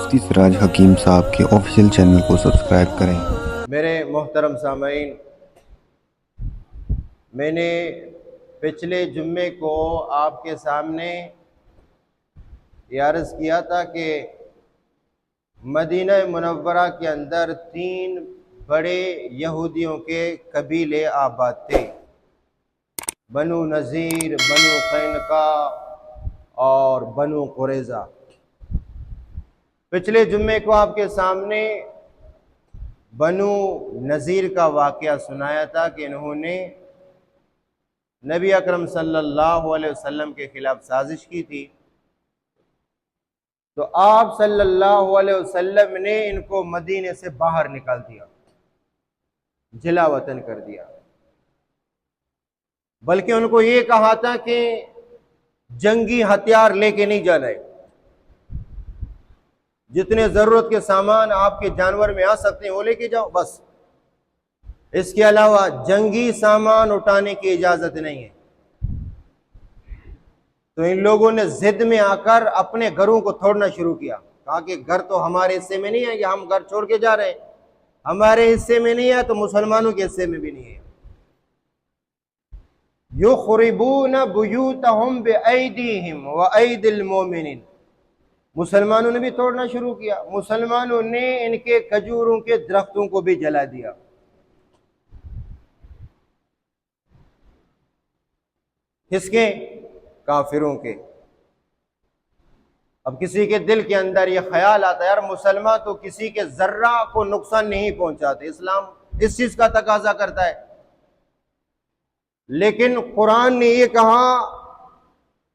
مفتی سراج حکیم صاحب کے آفیشیل چینل کو سبسکرائب کریں۔ میرے محترم سامعین، میں نے پچھلے جمعے کو آپ کے سامنے یہ عرض کیا تھا کہ مدینہ منورہ کے اندر 3 بڑے یہودیوں کے قبیلے آباد تھے، بنو نذیر، بنو قینقاع اور بنو قریظہ۔ پچھلے جمعے کو آپ کے سامنے بنو نذیر کا واقعہ سنایا تھا کہ انہوں نے نبی اکرم صلی اللہ علیہ وسلم کے خلاف سازش کی تھی، تو آپ صلی اللہ علیہ وسلم نے ان کو مدینے سے باہر نکال دیا، جلا وطن کر دیا، بلکہ ان کو یہ کہا تھا کہ جنگی ہتھیار لے کے نہیں جانا ہے، جتنے ضرورت کے سامان آپ کے جانور میں آ سکتے ہیں وہ لے کے جاؤ، بس اس کے علاوہ جنگی سامان اٹھانے کی اجازت نہیں ہے۔ تو ان لوگوں نے ضد میں آ کر اپنے گھروں کو توڑنا شروع کیا، کہا کہ گھر تو ہمارے حصے میں نہیں ہے، کہ ہم گھر چھوڑ کے جا رہے ہیں، ہمارے حصے میں نہیں ہے تو مسلمانوں کے حصے میں بھی نہیں ہے۔ یخربون بیوتہم بایدیہم وایدی المؤمنین، مسلمانوں نے بھی توڑنا شروع کیا، مسلمانوں نے ان کے کھجوروں کے درختوں کو بھی جلا دیا۔ کس کے؟ کافروں کے۔ اب کسی کے دل کے اندر یہ خیال آتا ہے یار مسلمان تو کسی کے ذرہ کو نقصان نہیں پہنچاتے، اسلام اس چیز کا تقاضا کرتا ہے، لیکن قرآن نے یہ کہا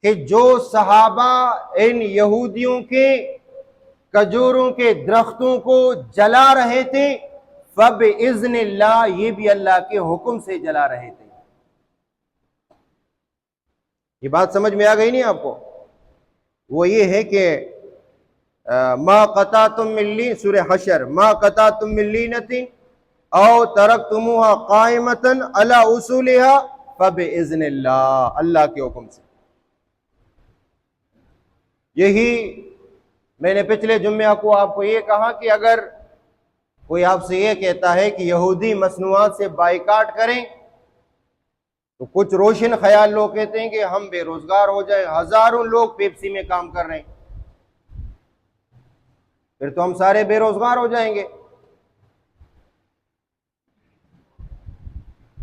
کہ جو صحابہ ان یہودیوں کے کھجوروں کے درختوں کو جلا رہے تھے فبإذن اللہ، یہ بھی اللہ کے حکم سے جلا رہے تھے۔ یہ بات سمجھ میں آ گئی نہیں آپ کو؟ وہ یہ ہے کہ ما قطعتم من لین، سورہ حشر، ما قطعتم من لینۃ او ترکتموها قائمۃ علی اصولها فبإذن اللہ، اللہ کے حکم سے۔ یہی میں نے پچھلے جمعہ کو آپ کو یہ کہا کہ اگر کوئی آپ سے یہ کہتا ہے کہ یہودی مصنوعات سے بائیکاٹ کریں، تو کچھ روشن خیال لوگ کہتے ہیں کہ ہم بے روزگار ہو جائیں، ہزاروں لوگ پیپسی میں کام کر رہے ہیں، پھر تو ہم سارے بے روزگار ہو جائیں گے۔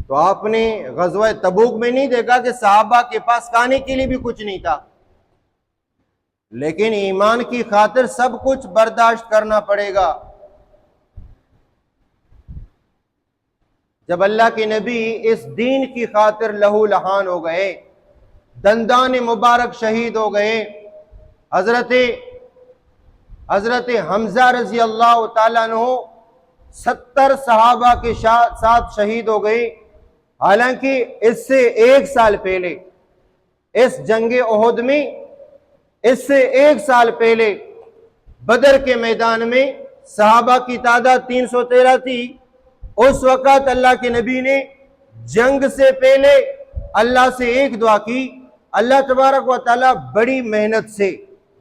تو آپ نے غزوہ تبوک میں نہیں دیکھا کہ صحابہ کے پاس کھانے کے لیے بھی کچھ نہیں تھا، لیکن ایمان کی خاطر سب کچھ برداشت کرنا پڑے گا۔ جب اللہ کے نبی اس دین کی خاطر لہو لہان ہو گئے، دندان مبارک شہید ہو گئے، حضرت حمزہ رضی اللہ تعالیٰ عنہ 70 صحابہ کے ساتھ شہید ہو گئے، حالانکہ اس سے 1 سال پہلے اس جنگ احد میں، اس سے 1 سال پہلے بدر کے میدان میں صحابہ کی تعداد 313 تھی۔ اس وقت اللہ کے نبی نے جنگ سے پہلے اللہ سے ایک دعا کی، اللہ تبارک و تعالیٰ بڑی محنت سے،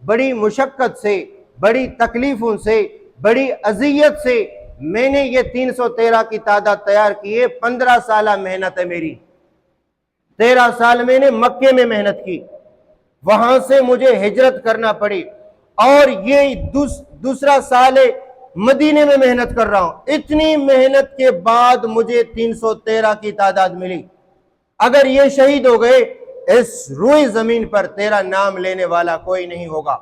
بڑی مشقت سے، بڑی تکلیفوں سے، بڑی اذیت سے میں نے یہ 313 کی تعداد تیار کی ہے، 15 سالہ محنت ہے میری، 13 سال میں نے مکے میں محنت کی، وہاں سے مجھے ہجرت کرنا پڑی، اور یہ دوسرا سال مدینے میں محنت کر رہا ہوں، اتنی محنت کے بعد مجھے 313 کی تعداد ملی۔ اگر یہ شہید ہو گئے اس روئے زمین پر تیرا نام لینے والا کوئی نہیں ہوگا۔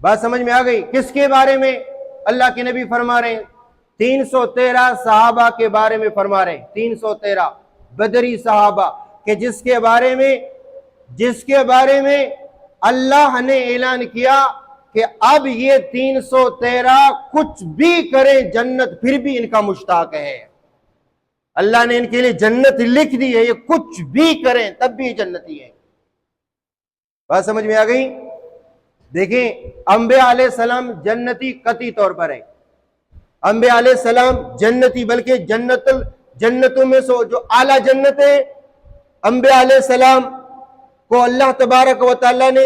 بات سمجھ میں آ گئی؟ کس کے بارے میں اللہ کے نبی فرما رہے ہیں؟ 313 صحابہ کے بارے میں فرما رہے ہیں، 313 بدری صحابہ کہ جس کے بارے میں اللہ نے اعلان کیا کہ اب یہ 313 کچھ بھی کریں جنت پھر بھی ان کا مشتاق ہے۔ اللہ نے ان کے لیے جنت لکھ دی ہے، یہ کچھ بھی کریں تب بھی جنتی ہے۔ بات سمجھ میں آ گئی؟ دیکھیں انبیاء علیہ السلام جنتی قطعی طور پر ہے، انبیاء علیہ السلام جنتی، بلکہ جنتوں میں سو جو اعلیٰ جنت ہے، انبیاء علیہ السلام کو اللہ تبارک و تعالیٰ نے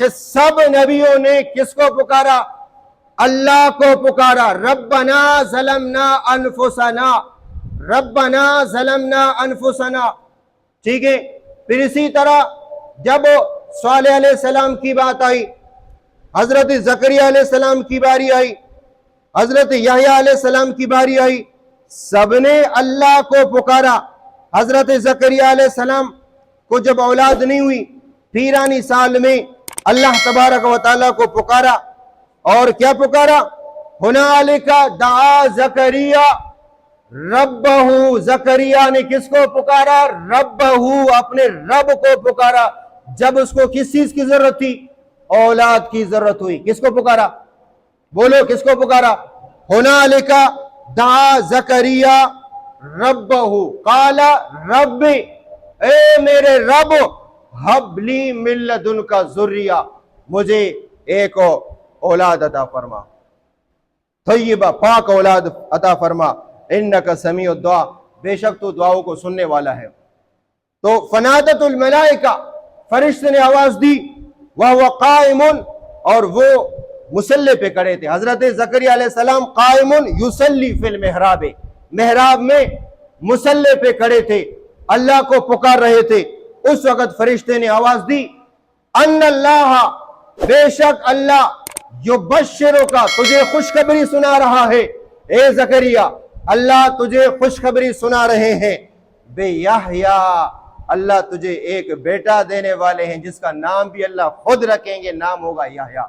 کہ سب نبیوں نے کس کو پکارا؟ اللہ کو پکارا، ربنا ظلمنا انفسنا، ربنا ظلمنا انفسنا، ٹھیک ہے۔ پھر اسی طرح جب صالح علیہ السلام کی بات آئی، حضرت زکریا علیہ السلام کی باری آئی، حضرت یحییٰ علیہ السلام کی باری آئی، سب نے اللہ کو پکارا۔ حضرت زکریا علیہ السلام کو جب اولاد نہیں ہوئی، 13 سال میں اللہ تبارک و تعالیٰ کو پکارا، اور کیا پکارا؟ ہنالک دعا زکریا ربہ، زکریا نے کس کو پکارا؟ ربہ، اپنے رب کو پکارا جب اس کو کس چیز کی ضرورت تھی؟ اولاد کی ضرورت ہوئی۔ کس کو پکارا؟ بولو کس کو پکارا؟ ہنالک دعا زکریا ربہ قال رب، اے میرے رب، ہب لی من لدنک ذریہ، مجھے ایک اولاد عطا فرما، طیبہ پاک اولاد عطا فرما، انک سمیع الدعا، بے شک تو دعاؤں کو سننے والا ہے۔ تو فنادت الملائکہ، فرشتے نے آواز دی، وہو قائم، اور وہ مصلی پہ کھڑے تھے۔ حضرت زکریا علیہ السلام قائم یصلی فی المحراب، محراب میں مصلی پہ کھڑے تھے، اللہ کو پکار رہے تھے۔ اس وقت فرشتے نے آواز دی، ان اللہ، بے شک اللہ، یبشرک، تجھے خوشخبری سنا رہا ہے، اے زکریا اللہ تجھے خوشخبری سنا رہے ہیں، بے یحییٰ، اللہ تجھے ایک بیٹا دینے والے ہیں جس کا نام بھی اللہ خود رکھیں گے، نام ہوگا یحییٰ۔